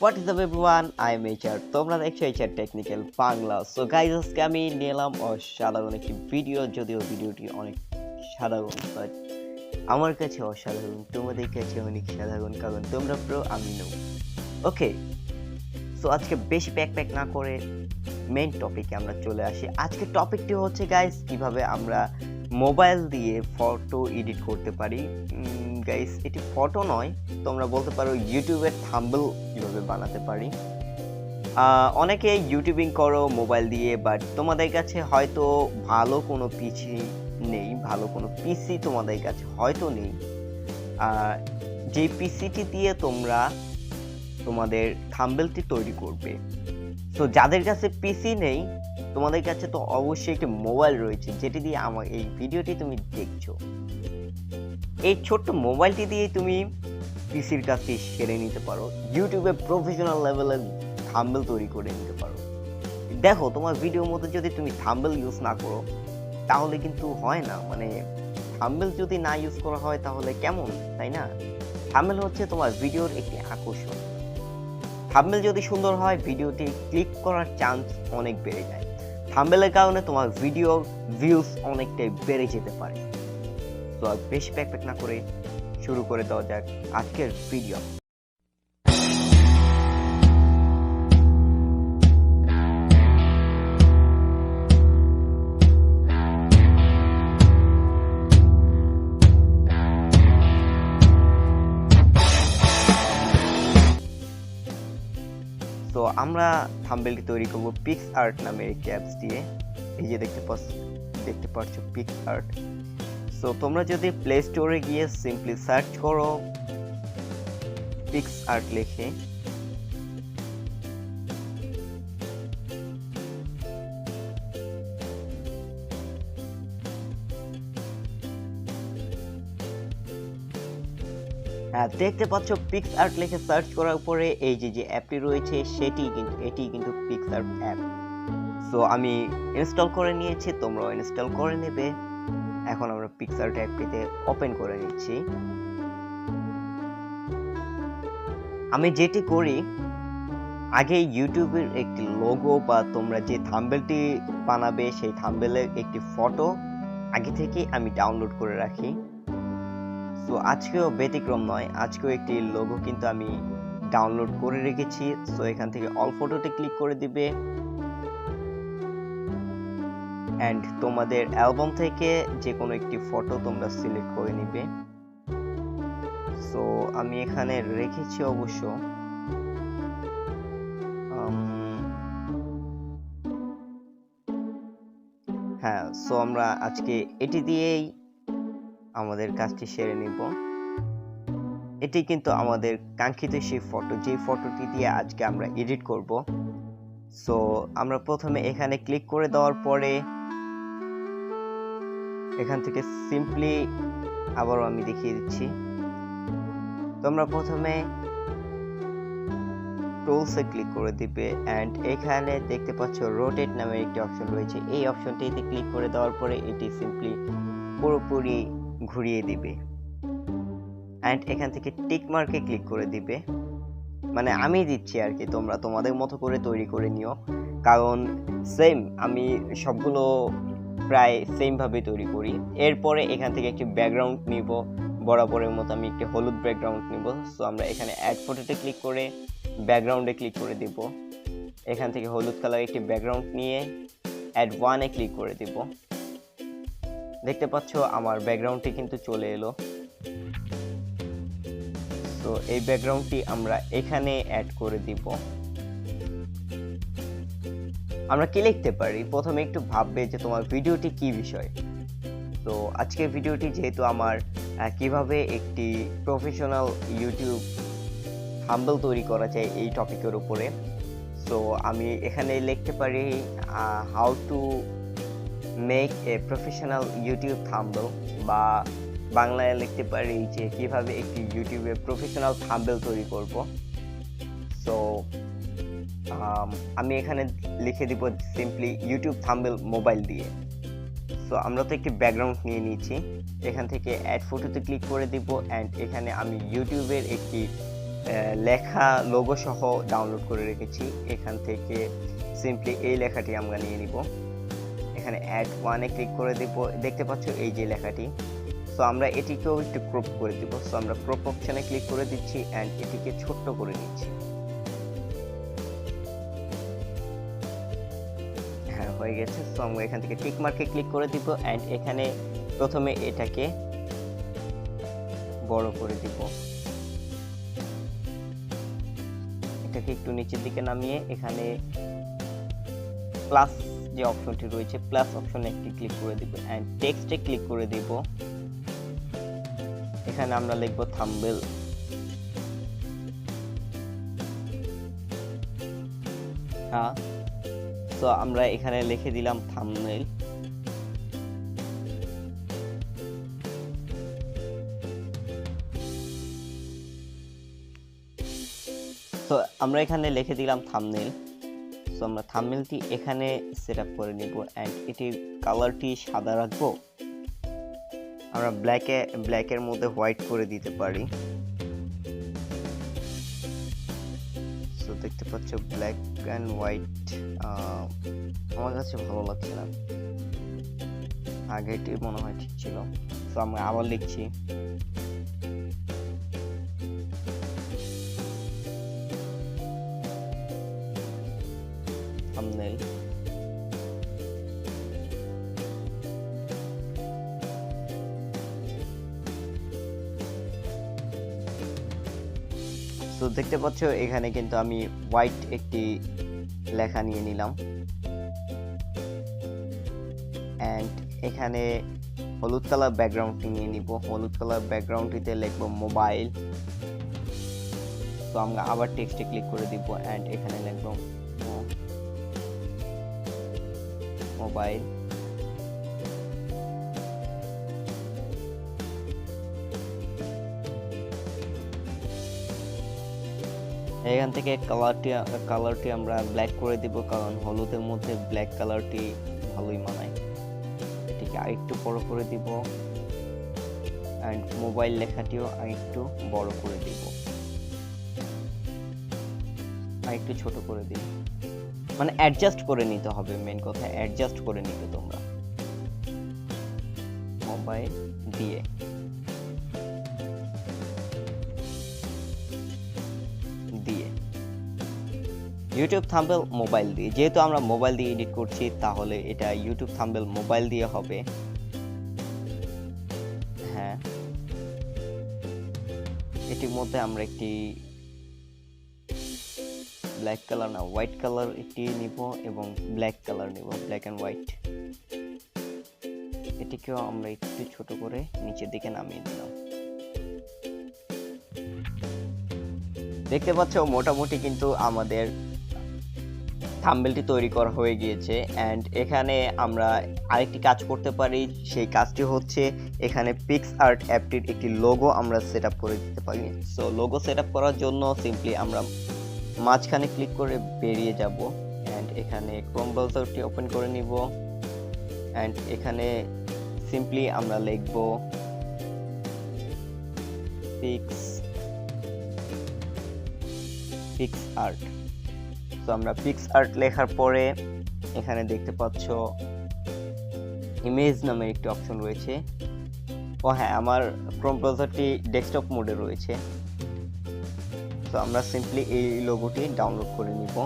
What is up everyone? I am HR. তোমরা দেখছো HR technical Bangla. So guys আজকে আমি নিলাম অসাধারণ একটি ভিডিও, যদিও ভিডিওটি অনেক সাধারণ বাট আমার কাছে অসাধারণ, তোমাদের কাছে অনেক সাধারণ, কারণ তোমরা প্রো আমি নো। ওকে, সো আজকে বেশি প্যাক না করে মেইন টপিকে আমরা চলে আসি। আজকে টপিকটি হচ্ছে গাইস কিভাবে আমরা মোবাইল দিয়ে ফটো এডিট করতে পারি। গাইস এটি ফটো নয়, তোমরা বলতে পারো ইউটিউবের থাম্বনেল কিভাবে বানাতে পারি। অনেকে ইউটিউবিং করো মোবাইল দিয়ে, বাট তোমাদের কাছে হয়তো ভালো কোনো পিসি নেই, ভালো কোনো পিসি তোমাদের কাছে হয়তো নেই। যে পিসিটি দিয়ে তোমরা তোমাদের থাম্বনেলটি তৈরি করবে। তো যাদের কাছে পিসি নেই, তোমাদের কাছে তো অবশ্যই একটি মোবাইল রয়েছে যেটি দিয়ে আমার এই ভিডিওটি তুমি দেখছো। এই ছোট্ট মোবাইলটি দিয়ে তুমি পিসির কাছে সেরে নিতে পারো, ইউটিউবে প্রফেশনাল লেভেলের থাম্বনেল তৈরি করে নিতে পারো। দেখো, তোমার ভিডিওর মধ্যে যদি তুমি থাম্বনেল ইউজ না করো তাহলে কিন্তু হয় না, মানে থাম্বনেল যদি না ইউজ করা হয় তাহলে কেমন, তাই না? থাম্বনেল হচ্ছে তোমার ভিডিওর একটি আকর্ষণ। থাম্বনেল যদি সুন্দর হয়, ভিডিওটি ক্লিক করার চান্স অনেক বেড়ে যায়। থাম্বনেলের কারণে তোমার ভিডিওর ভিউজ অনেকটাই বেড়ে যেতে পারে। তো আর বেশি প্যাক না করে শুরু করে দেওয়া যাক আজকের ভিডিও। তো আমরা থাম্বনেলটি তৈরি করব পিক্স আর্ট নামের একটি অ্যাপস দিয়ে। এই যে দেখতে পাচ্ছ পিক্স আর্ট। সো তোমরা যদি প্লে স্টোরে গিয়ে সিম্পলি সার্চ করো পিক্স আর্ট লিখে, দেখতে পাচ্ছ পিক্স আর্ট লিখে সার্চ করার পরে এই যে অ্যাপটি রয়েছে এটি কিন্তু পিক্স আর্ট অ্যাপ। সো আমি ইনস্টল করে নিয়েছি, তোমরাও ইনস্টল করে নেবে। এখন আমরা পিক্স আর্ট অ্যাপটিতে ওপেন করে নিচ্ছি। আমি যেটি করি, আগে ইউটিউবের একটি লোগো বা তোমরা যে থাম্বনেলটি বানাবে সেই থাম্বনেলের একটি ফটো আগে থেকে আমি ডাউনলোড করে রাখি। সো আজকেও ব্যতিক্রম নয়, আজকেও একটি লোগো কিন্তু আমি ডাউনলোড করে রেখেছি। সো এখান থেকে অল ফটোতে ক্লিক করে দিবে এন্ড তোমাদের অ্যালবাম থেকে যে কোনো একটি ফটো তোমরা সিলেক্ট করে নিবে। সো আমি এখানে রেখেছি অবশ্য হ্যাঁ। সো আমরা আজকে এটি দিয়েই আমাদের কাজটি সেরে নিব। এটি কিন্তু আমাদের কাঙ্ক্ষিত সেই ফটো, যে ফটোটি দিয়ে আজকে আমরা এডিট করব। সো আমরা প্রথমে এখানে ক্লিক করে দেওয়ার পরে এখান থেকে সিম্পলি আবারও আমি দেখিয়ে দিচ্ছি। তোমরা প্রথমে টুলসে ক্লিক করে দিবে এন্ড এখানে দেখতে পাচ্ছ রোটেট নামে একটি অপশন রয়েছে। এই অপশনটিতে ক্লিক করে দেওয়ার পরে এটি সিম্পলি পুরোপুরি ঘুরিয়ে দিবে এন্ড এখান থেকে টিক মার্কে ক্লিক করে দিবে। মানে আমি দিচ্ছি আর কি, তোমরা তোমাদের মতো করে তৈরি করে নিও, কারণ সেম আমি সবগুলো প্রায় সেম ভাবে তৈরি করি। এরপরে এখান থেকে একটি ব্যাকগ্রাউন্ড নিব, বরাবরের মতো আমি একটি হলুদ ব্যাকগ্রাউন্ড নিব। সো আমরা এখানে অ্যাড ফটোতে ক্লিক করে ব্যাকগ্রাউন্ডে ক্লিক করে দিব। এখান থেকে হলুদ কালার একটি ব্যাকগ্রাউন্ড নিয়ে অ্যাড ওয়ানে ক্লিক করে দিব। দেখতে পাচ্ছ আমার ব্যাকগ্রাউন্ডটি কিন্তু চলে এলো। তো এই ব্যাকগ্রাউন্ডটি আমরা এখানে অ্যাড করে দিব। আমরা কি লিখতে পারি, প্রথমে একটু ভাববে যে তোমার ভিডিওটি কি বিষয়। তো আজকের ভিডিওটি যেহেতু আমার কিভাবে একটি প্রফেশনাল ইউটিউব থাম্বনেল তৈরি করা যায় এই টপিকের উপরে, সো আমি এখানে লিখতে পারি how to make a professional YouTube thumbnail, বা বাংলায় লিখতে পারি যে কিভাবে একটি ইউটিউবে প্রফেশনাল থাম্বনেল তৈরি করব। সো আমি এখানে লিখে দিব সিম্পলি ইউটিউব থাম্বনেল মোবাইল দিয়ে। সো আমরা তো একটি ব্যাকগ্রাউন্ড নিয়ে নিয়েছি, এখান থেকে অ্যাড ফটোতে ক্লিক করে দিব এন্ড এখানে আমি ইউটিউবের একটি লেখা লোগো সহ ডাউনলোড করে রেখেছি। এখান থেকে সিম্পলি এই লেখাটি আমরা নিয়ে নিব, এখানে অ্যাড ওয়ানে ক্লিক করে দেব। দেখতে পাচ্ছ এই যে লেখাটি, সো আমরা এটিকেও একটু ক্রপ করে দিব। সো আমরা ক্রপ অপশনে ক্লিক করে দিচ্ছি অ্যান্ড এটিকে ছোট্ট করে নিচ্ছি। হ্যাঁ, হয়ে গেছে। সো আমরা এখান থেকে টিক মার্কে ক্লিক করে দিব অ্যান্ড এখানে প্রথমে এটাকে বড় করে দিব, এটাকে একটু নিচের দিকে নামিয়ে এখানে প্লাস যে অপশনটি রয়েছে প্লাস অপশনে একটি ক্লিক করে দিব এন্ড টেক্সটে ক্লিক করে দিব। এখানে আমরা লিখব থাম্বনেল। হ্যাঁ, তো আমরা এখানে লিখে দিলাম থাম্বনেল। তো আমরা এখানে লিখে দিলাম থাম্বনেল। সো আমরা থাম্বনেলটি এখানে সেটআপ করে নিব এন্ড এটির কালারটি সাদা রাখবো। আমরা ব্ল্যাকের মধ্যে হোয়াইট করে দিতে পারি। সো দেখতে পাচ্ছ ব্ল্যাক এন্ড হোয়াইট আমার কাছে ভালো লাগছে না, আগেটি মনে হয় ঠিক ছিল। সো আমরা আবার লিখছি থাম্বনেল। তো দেখতে পাচ্ছ এখানে কিন্তু আমি হোয়াইট একটি লেখা নিয়ে নিলাম এন্ড এখানে হলুদ কালার ব্যাকগ্রাউন্ডটি নিয়ে নিব। হলুদ কালার ব্যাকগ্রাউন্ডটিতে লিখব মোবাইল। তো আমরা আবার টেক্সটে ক্লিক করে দিব এন্ড এখানে লিখব মোবাইল। এখান থেকে কালারটি আমরা ব্ল্যাক করে দিব, কারণ হলুদের মধ্যে ব্ল্যাক কালারটি ভালোই মানায়। এটিকে আরেকটু বড় করে দিব এন্ড মোবাইল লেখাটিও আরেকটু বড় করে দিব, আরেকটু ছোট করে দিব। মানে অ্যাডজাস্ট করে নিতে হবে, মেন কথা অ্যাডজাস্ট করে নিতে তোমরা মোবাইল দিয়ে। ইউটিউব থাম্বনেল মোবাইল দিয়ে, যেহেতু আমরা মোবাইল দিয়ে এডিট করছি তাহলে এটা ইউটিউব থাম্বনেল মোবাইল দিয়ে হবে। হ্যাঁ, এটির মধ্যে আমরা একটি ব্ল্যাক কালার না হোয়াইট কালার একটি নিব এবং ব্ল্যাক কালার নিব, ব্ল্যাক এন্ড হোয়াইট। এটিকেও আমরা একটু ছোট করে নিচের দিকে নামিয়ে দিলাম। দেখতে পাচ্ছ মোটামুটি কিন্তু আমাদের থাম্বনেলটি তৈরি করা হয়ে গিয়েছে এন্ড এখানে আমরা আরেকটি কাজ করতে পারি। সেই কাজটি হচ্ছে এখানে পিক্সআর্ট অ্যাপটির একটি লোগো আমরা সেটআপ করে দিতে পারি। সো লোগো সেটআপ করার জন্য সিম্পলি আমরা মাঝখানে ক্লিক করে বেরিয়ে যাব এন্ড এখানে ক্রোম ব্রাউজারটি ওপেন করে নিব এন্ড এখানে সিম্পলি আমরা লিখব পিক্সআর্ট। তো আমরা পিক্সআর্ট লেখার পরে এখানে দেখতে পাচ্ছ ইমেজ নামে একটি অপশন রয়েছে। ও হ্যাঁ, আমার ক্রোম ব্রাউজারটি ডেস্কটপ মোডে রয়েছে। তো আমরা সিম্পলি এই লোগোটি ডাউনলোড করে নিব।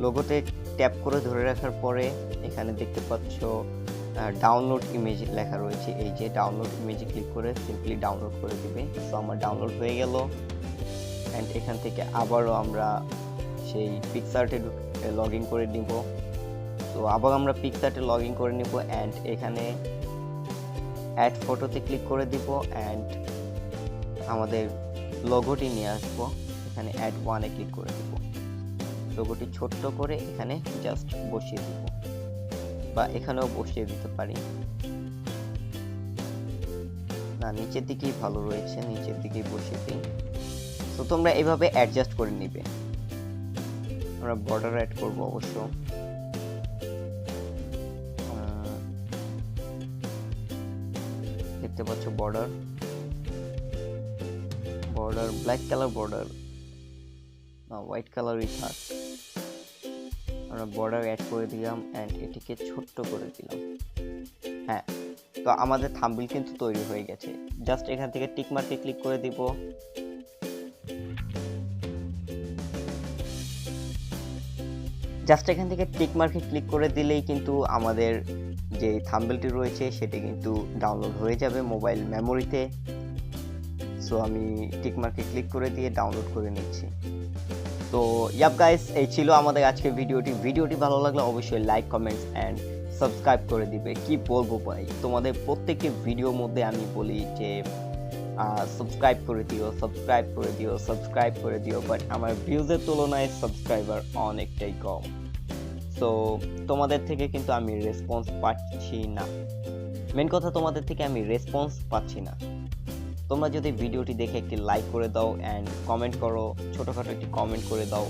লোগোতে ট্যাপ করে ধরে রাখার পরে এখানে দেখতে পাচ্ছ ডাউনলোড ইমেজ লেখা রয়েছে। এই যে ডাউনলোড ইমেজে ক্লিক করে সিম্পলি ডাউনলোড করে দিবে। তো আমার ডাউনলোড হয়ে গেল এন্ড এখান থেকে আবারও আমরা সেই পিক্সআর্টে লগ ইন করে নিব। তো আবার আমরা পিক্সআর্টে লগ ইন করে নিব এন্ড এখানে অ্যাড ফটোতে ক্লিক করে দিব এন্ড আমাদের লোগোটি নিয়ে আসবো। এখানে অ্যাড ওয়ানে ক্লিক করে দিব, লোগোটি ছোট্ট করে এখানে জাস্ট বসিয়ে দিব বা এখানেও বসিয়ে দিতে পারি। না, নিচের দিকেই ভালো রয়েছে, নিচের দিকেই বসিয়ে দিই। তো তোমরা এইভাবে অ্যাডজাস্ট করে নিবে। আমরা বর্ডার অ্যাড করব অবশ্য। দেখতে পাচ্ছ border border black colour border না হোয়াইট কালারই থাক, আমরা বর্ডার অ্যাড করে দিলাম অ্যান্ড এটিকে ছোট্ট করে দিলাম। হ্যাঁ, তো আমাদের থাম্বনেল কিন্তু তৈরি হয়ে গেছে। জাস্ট এখান থেকে টিক মার্কে ক্লিক করে দিব। জাস্ট এখান থেকে টিক মার্কে ক্লিক করে দিলেই কিন্তু আমাদের যে থাম্বনেলটি রয়েছে সেটি কিন্তু ডাউনলোড হয়ে যাবে মোবাইল মেমোরিতে। সো আমি টিক মার্কে ক্লিক করে দিয়ে ডাউনলোড করে নিচ্ছি। তো ইয়াপ গাইস, এই ছিল আমাদের আজকের ভিডিওটি ভালো লাগলে অবশ্যই লাইক কমেন্টস অ্যান্ড সাবস্ক্রাইব করে দিবে। কি বলবো ভাই, তোমাদের প্রত্যেকটি ভিডিওর মধ্যে আমি বলি যে সাবস্ক্রাইব করে দিও, বাট আমার ভিউজের তুলনায় সাবস্ক্রাইবার অনেকটাই কম। সো তোমাদের থেকে কিন্তু আমি রেসপন্স পাচ্ছি না, মেন কথা তোমাদের থেকে আমি রেসপন্স পাচ্ছি না। তোমরা যদি ভিডিওটি দেখে একটি লাইক করে দাও অ্যান্ড কমেন্ট করো, ছোটোখাটো একটি কমেন্ট করে দাও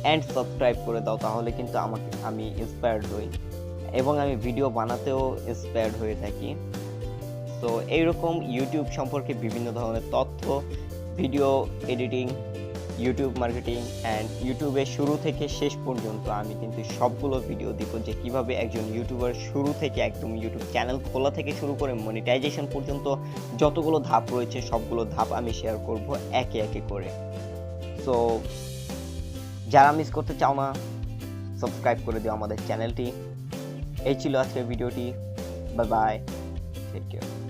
অ্যান্ড সাবস্ক্রাইব করে দাও, তাহলে কিন্তু আমি ইন্সপায়ার্ড হই এবং আমি ভিডিও বানাতেও ইন্সপায়ার্ড হয়ে থাকি। তো এইরকম ইউটিউব সম্পর্কে বিভিন্ন ধরনের তথ্য, video editing, YouTube marketing and ইউটিউবের শুরু থেকে শেষ পর্যন্ত আমি কিন্তু সবগুলো ভিডিও দিব, যে কিভাবে একজন ইউটিউবার শুরু থেকে একদম ইউটিউব চ্যানেল খোলা থেকে শুরু করে মনিটাইজেশন পর্যন্ত যতগুলো ধাপ রয়েছে সবগুলো ধাপ আমি শেয়ার করব একে একে করে। সো যারা মিস করতে চাও না, সাবস্ক্রাইব করে দিও আমাদের চ্যানেলটি। এই ছিল আজকের ভিডিওটি। Bye bye, take care.